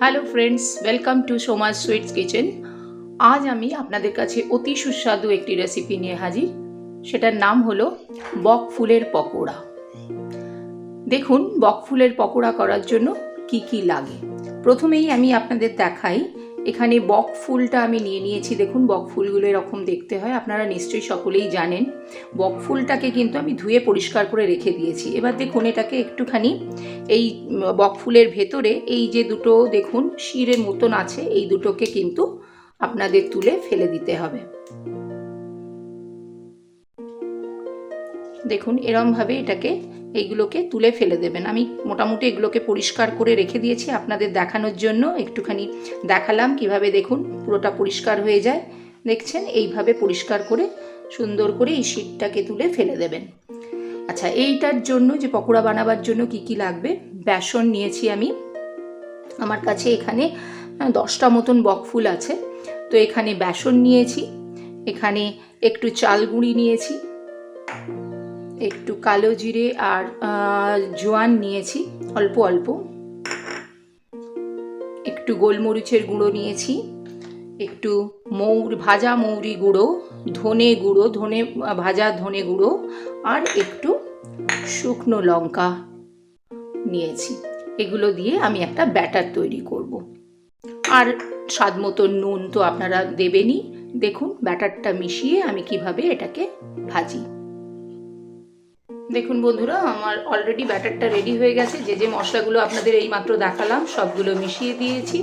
Hello friends, welcome to Soma's sweets kitchen. আজ আমি আপনাদের কাছে অতি সুস্বাদু একটি রেসিপি নিয়ে হাজির। সেটার নাম হলো বক ফুলের পকোড়া। দেখুন, বক ফুলের পকোড়া করার জন্য কি কি লাগে। প্রথমেই আমি আপনাদের দেখাই, এখানে বক ফুলটা আমি নিয়ে নিয়েছি। দেখুন, বক ফুলগুলো এরকম দেখতে হয়, আপনারা নিশ্চয়ই সকলেই জানেন। বক ফুলটাকে কিন্তু আমি ধুয়ে পরিষ্কার করে রেখে দিয়েছি। এবার দেখুন, এটাকে একটুখানি এই বক ফুলের ভেতরে এই যে দুটো দেখুন শিরের মতন আছে, এই দুটোকে কিন্তু আপনাদের তুলে ফেলে দিতে হবে। দেখুন, এরমভাবে এটাকে এইগুলোকে তুলে ফেলে দেবেন। আমি মোটামুটি এগুলোকে পরিষ্কার করে রেখে দিয়েছি আপনাদের দেখানোর জন্য। একটুখানি দেখালাম কিভাবে দেখুন পুরোটা পরিষ্কার হয়ে যায়। দেখছেন, এইভাবে পরিষ্কার করে সুন্দর করে এই শিটটাকে তুলে ফেলে দেবেন। আচ্ছা, এইটার জন্য যে পকোড়া বানাবার জন্য কি কি লাগবে, বেসন নিয়েছি আমি। আমার কাছে এখানে 10টা মতন বকফুল আছে। তো এখানে বেসন নিয়েছি, এখানে একটু চাল গুঁড়ি নিয়েছি, একটু কালো জিরে আর জোয়ান নিয়েছি অল্প অল্প, একটু গোলমরিচের গুঁড়ো নিয়েছি, একটু ভাজা মৌরি গুঁড়ো, ধনে গুঁড়ো, ভাজা ধনে গুঁড়ো, আর একটু শুকনো লঙ্কা নিয়েছি। এগুলো দিয়ে আমি একটা ব্যাটার তৈরি করব। আর স্বাদ মতো নুন তো আপনারা দেবেনই। দেখুন, ব্যাটারটা মিশিয়ে আমি কিভাবে এটাকে ভাজি। দেখুন বন্ধুরা, আমার অলরেডি ব্যাটারটা রেডি হয়ে গেছে। যে মশলাগুলো আপনাদের এইমাত্র দেখালাম সবগুলো মিশিয়ে দিয়েছি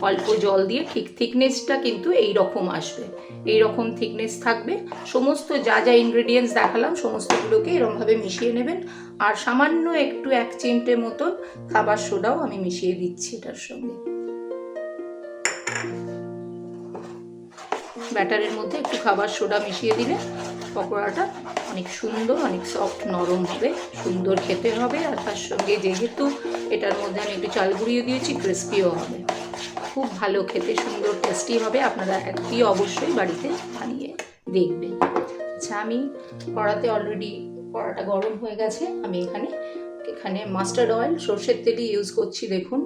অল্প জল দিয়ে। ঠিক থিকনেসটা কিন্তু এই রকম আসবে, এই রকম থিকনেস থাকবে। সমস্ত যা যা ইনগ্রেডিয়েন্টস দেখালাম সমস্তগুলোকে এরকমভাবে মিশিয়ে নেবেন। আর সামান্য একটু 1 চিমটে মতন খাবার সোডাও আমি মিশিয়ে দিচ্ছি এটার সঙ্গে। ব্যাটারের মধ্যে একটু খাবার সোডা মিশিয়ে দিলে পকোড়াটা অনেক সুন্দর, অনেক সফট নরম হবে, সুন্দর খেতে হবে। আর তার সঙ্গে যেহেতু এটার মধ্যে আমি একটু চাল গুঁড়িয়ে দিয়েছি, ক্রিস্পিও হবে, খুব ভালো খেতে, সুন্দর টেস্টি হবে। আপনারা একটি অবশ্যই বাড়িতে বানিয়ে দেখবেন। আচ্ছা, আমি কড়াতে অলরেডি কড়াটা গরম হয়ে গেছে। আমি এখানে মাস্টার্ড অয়েল, সর্ষের তেলই ইউজ করছি। দেখুন,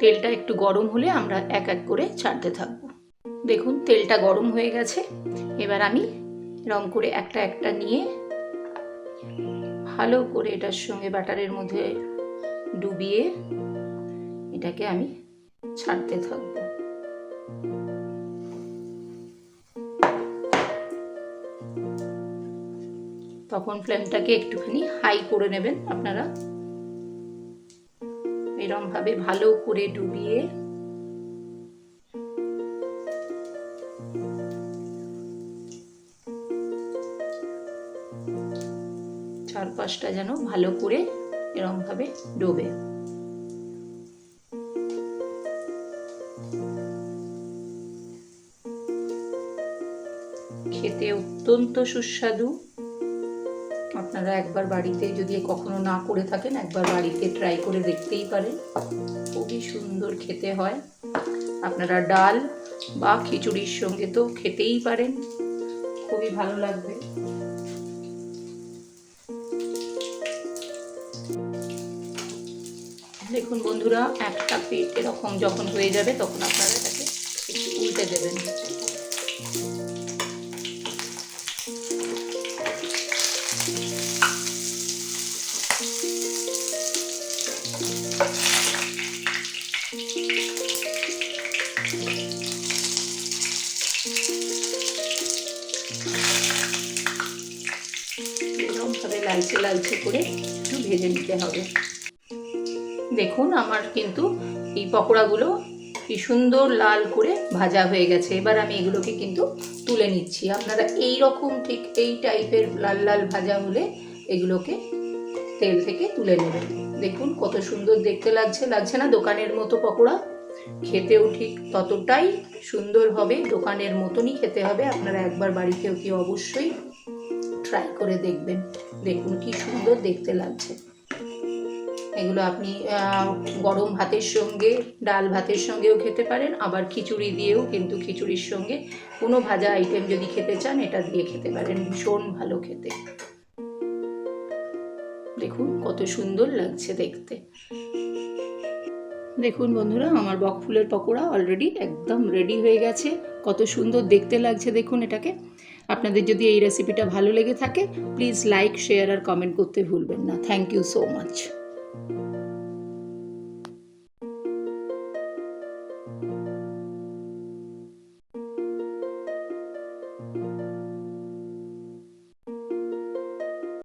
তেলটা একটু গরম হলে আমরা এক এক করে ছাড়তে থাকবো। দেখুন, তেলটা গরম হয়ে গেছে। এবার আমি রং করে একটা একটা নিয়ে ভালো করে এটার সঙ্গে ব্যাটারের মধ্যে ডুবিয়ে এটাকে আমি ছাড়তে থাকবো। তখন ফ্লেমটাকে একটুখানি হাই করে নেবেন আপনারা। এরম ভাবে ভালো করে ডুবিয়ে চারপাশটা যেন ভালো করে এরম ভাবে ডোবে। খেতে অত্যন্ত সুস্বাদু। আপনারা একবার বাড়িতে যদি কখনো না করে থাকেন, একবার বাড়িতে ট্রাই করে দেখতেই পারেন। খুবই সুন্দর খেতে হয়। আপনারা ডাল বা খিচুড়ির সঙ্গে তো খেতেই পারেন, খুবই ভালো লাগবে। দেখুন বন্ধুরা, একটা পিঠ এরকম যখন হয়ে যাবে তখন আপনারা এটাকে একটু উল্টে দেবেন। এরকমভাবে লালচে লালচে করে একটু ভেজে নিতে হবে। দেখুন, আমার কিন্তু এই পকোড়াগুলো কি সুন্দর লাল করে ভাজা হয়ে গেছে। এবার আমি এগুলোকে কিন্তু তুলে নিচ্ছি। আপনারা এই রকম ঠিক এই টাইপের লাল লাল ভাজা হলে এগুলোকে তেল থেকে তুলে নেবেন। দেখুন কত সুন্দর দেখতে লাগছে, লাগছে না দোকানের মতো পকোড়া? খেতেও ঠিক ততটাই সুন্দর হবে, দোকানের মতনই খেতে হবে। আপনারা একবার বাড়িতেও কি অবশ্যই ট্রাই করে দেখবেন। দেখুন কি সুন্দর দেখতে লাগছে। এগুলো আপনি গরম ভাতের সঙ্গে, ডাল ভাতের সঙ্গেও খেতে পারেন, আবার খিচুড়ি দিয়েও, কিন্তু খিচুড়ির সঙ্গে কোনো ভাজা আইটেম যদি খেতে চান এটা দিয়ে খেতে পারেন, ভীষণ ভালো খেতে। দেখুন কত সুন্দর লাগছে দেখতে। দেখুন বন্ধুরা, আমার বক ফুলের পকোড়া অলরেডি একদম রেডি হয়ে গেছে। কত সুন্দর দেখতে লাগছে দেখুন এটাকে। আপনাদের যদি এই রেসিপিটা ভালো লেগে থাকে প্লিজ লাইক, শেয়ার আর কমেন্ট করতে ভুলবেন না। Thank you so much.